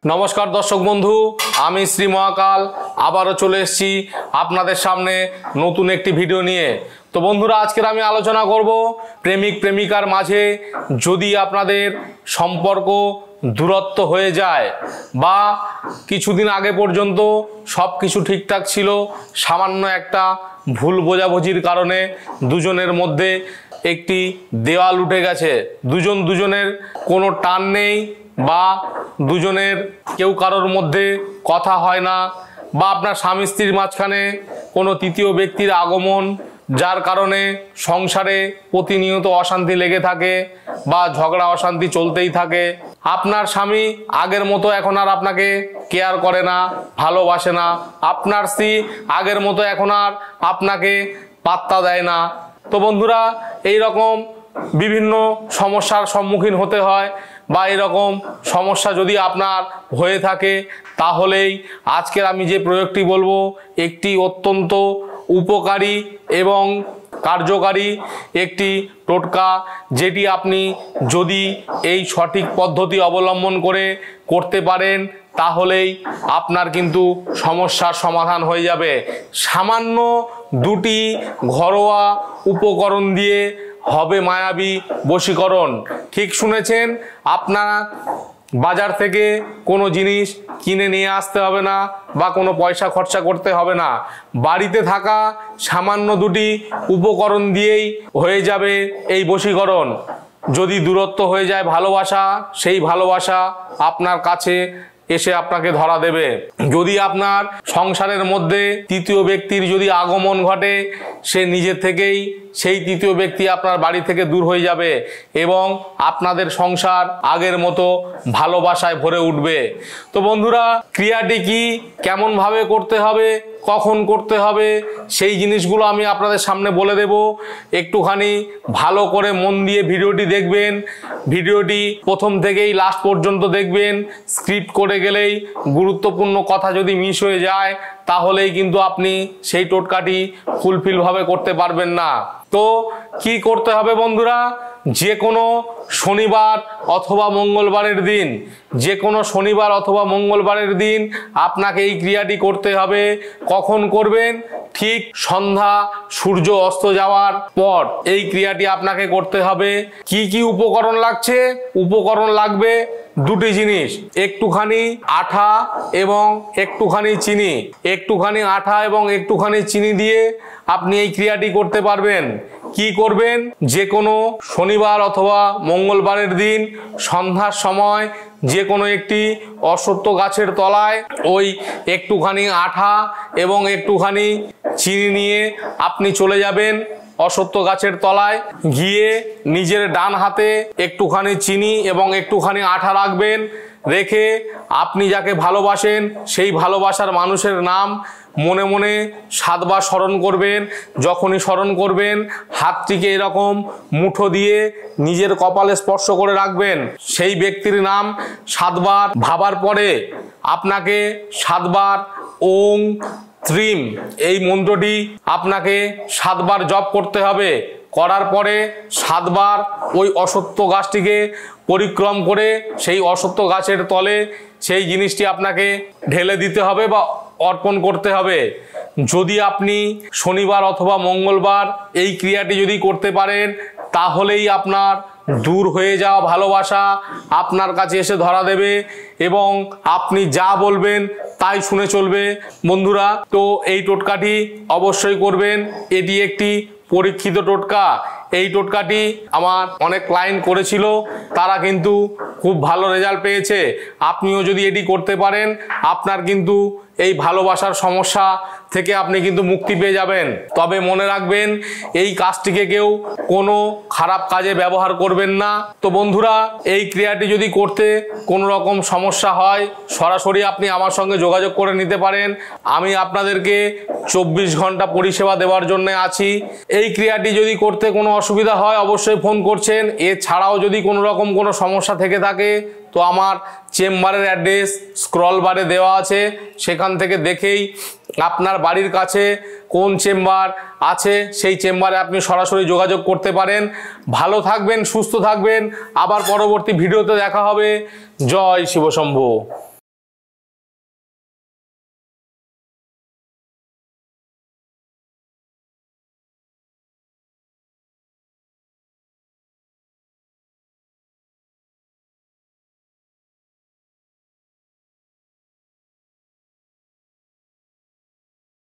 নমস্কার দর্শক বন্ধু, আমি শ্রী মহাকাল আবারও চলে এসেছি আপনাদের সামনে নতুন একটি ভিডিও নিয়ে। তো বন্ধুরা, আজকের আমি আলোচনা করব প্রেমিক প্রেমিকার মাঝে যদি আপনাদের সম্পর্ক দূরত্ব হয়ে যায় বা কিছুদিন আগে পর্যন্ত সব কিছু ঠিকঠাক ছিল, সামান্য একটা ভুল বোঝাবুঝির কারণে দুজনের মধ্যে একটি দেওয়াল উঠে গেছে, দুজনের কোনো টান নেই বা দুজনের কেউ কারোর মধ্যে কথা হয় না, বা আপনার স্বামী স্ত্রীর মাঝখানে কোনো তৃতীয় ব্যক্তির আগমন, যার কারণে সংসারে প্রতিনিয়ত অশান্তি লেগে থাকে বা ঝগড়া অশান্তি চলতেই থাকে। আপনার স্বামী আগের মতো এখন আর আপনাকে কেয়ার করে না, ভালোবাসে না। আপনার স্ত্রী আগের মতো এখন আর আপনাকে পাত্তা দেয় না। তো বন্ধুরা, এই রকম বিভিন্ন সমস্যার সম্মুখীন হতে হয় বা এরকম সমস্যা যদি আপনার হয়ে থাকে, তাহলেই আজকের আমি যে প্রয়োগটি বলবো একটি অত্যন্ত উপকারী এবং কার্যকারী একটি টোটকা, যেটি আপনি যদি এই সঠিক পদ্ধতি অবলম্বন করে করতে পারেন তাহলেই আপনার কিন্তু সমস্যার সমাধান হয়ে যাবে। সামান্য দুটি ঘরোয়া উপকরণ দিয়ে হবে মায়াবী বশীকরণ। ঠিক শুনেছেন, আপনারা বাজার থেকে কোনো জিনিস কিনে নিয়ে আসতে হবে না বা কোনো পয়সা খরচা করতে হবে না। বাড়িতে থাকা সামান্য দুটি উপকরণ দিয়েই হয়ে যাবে এই বশীকরণ। যদি দূরত্ব হয়ে যায় ভালোবাসা, সেই ভালোবাসা আপনার কাছে এসে আপনাকে ধরা দেবে। যদি আপনার সংসারের মধ্যে তৃতীয় ব্যক্তির যদি আগমন ঘটে, সে নিজে থেকেই সেই তৃতীয় ব্যক্তি আপনার বাড়ি থেকে দূর হয়ে যাবে এবং আপনাদের সংসার আগের মতো ভালোবাসায় ভরে উঠবে। তো বন্ধুরা, ক্রিয়াটি কি, কেমন ভাবে করতে হবে, কখন করতে হবে, সেই জিনিসগুলো আমি আপনাদের সামনে বলে দেব। একটুখানি ভালো করে মন দিয়ে ভিডিওটি দেখবেন। ভিডিওটি প্রথম থেকেই লাস্ট পর্যন্ত দেখবেন। স্ক্রিপ্ট করে গেলেই গুরুত্বপূর্ণ কথা যদি মিস হয়ে যায় তাহলেই কিন্তু আপনি সেই টোটকাটি ফুলফিলভাবে করতে পারবেন না। তো কি করতে হবে বন্ধুরা, যে কোনো শনিবার অথবা মঙ্গলবারের দিন, যে কোনো শনিবার অথবা মঙ্গলবারের দিন আপনাকে এই ক্রিয়াটি করতে হবে। কখন করবেন? ঠিক সন্ধ্যা সূর্য অস্ত যাওয়ার পর এই ক্রিয়াটি আপনাকে করতে হবে। কি কি উপকরণ লাগছে? উপকরণ লাগবে দুটি জিনিস, একটুখানি আঠা এবং একটুখানি চিনি। একটুখানি আঠা এবং একটুখানি চিনি দিয়ে আপনি এই ক্রিয়াটি করতে পারবেন। কি করবেন? যে কোনো শনিবার অথবা মঙ্গলবারের দিন সন্ধ্যার সময় যে কোনো একটি অশ্বত্থ গাছের তলায় ওই একটুখানি আঠা এবং একটুখানি চিনি নিয়ে আপনি চলে যাবেন অশ্বত্থ গাছের তলায়। গিয়ে নিজের ডান হাতে একটুখানি চিনি এবং একটুখানি আঠা রাখবেন। রেখে আপনি যাকে ভালোবাসেন সেই ভালোবাসার মানুষের নাম মনে মনে 7 বার স্মরণ করবেন। যখনই স্মরণ করবেন, হাতটিকে এরকম মুঠো দিয়ে নিজের কপালে স্পর্শ করে রাখবেন। সেই ব্যক্তির নাম 7 বার ভাবার পরে আপনাকে 7 বার ওং ত্রিম এই মন্ত্রটি আপনাকে 7 বার জপ করতে হবে। করার পরে 7 বার ওই অশ্বত্থ গাছটিকে পরিক্রম করে সেই অশ্বত্থ গাছের তলে সেই জিনিসটি আপনাকে ঢেলে দিতে হবে বা অর্পণ করতে হবে। যদি আপনি শনিবার অথবা মঙ্গলবার এই ক্রিয়াটি যদি করতে পারেন তাহলেই আপনার দূর হয়ে যাওয়া ভালোবাসা আপনার কাছে এসে ধরা দেবে এবং আপনি যা বলবেন তাই শুনে চলবে। বন্ধুরা, তো এই টোটকাটি অবশ্যই করবেন। এটি একটি পরীক্ষিত টোটকা। এই টোটকাটি আমার অনেক ক্লায়েন্ট করেছিল, তারা কিন্তু খুব ভালো রেজাল্ট পেয়েছে। আপনিও যদি এটি করতে পারেন আপনার কিন্তু এই ভালোবাসার সমস্যা থেকে আপনি কিন্তু মুক্তি পেয়ে যাবেন। তবে মনে রাখবেন, এই কাজটিকে কেউ কোনো খারাপ কাজে ব্যবহার করবেন না। তো বন্ধুরা, এই ক্রিয়াটি যদি করতে কোনো রকম সমস্যা হয় সরাসরি আপনি আমার সঙ্গে যোগাযোগ করে নিতে পারেন। আমি আপনাদেরকে 24 ঘন্টা পরিষেবা দেওয়ার জন্য আছি। এই ক্রিয়াটি যদি করতে কোনো অসুবিধা হয় অবশ্যই ফোন করছেন। এছাড়াও যদি কোনো রকম কোনো সমস্যা থেকে থাকে তো আমার চেম্বারের অ্যাড্রেস স্ক্রল বারে দেওয়া আছে, সেখান থেকে দেখেই আপনার বাড়ির কাছে কোন চেম্বার আছে সেই চেম্বারে আপনি সরাসরি যোগাযোগ করতে পারেন। ভালো থাকবেন, সুস্থ থাকবেন। আবার পরবর্তী ভিডিওতে দেখা হবে। জয় শিব শম্ভু।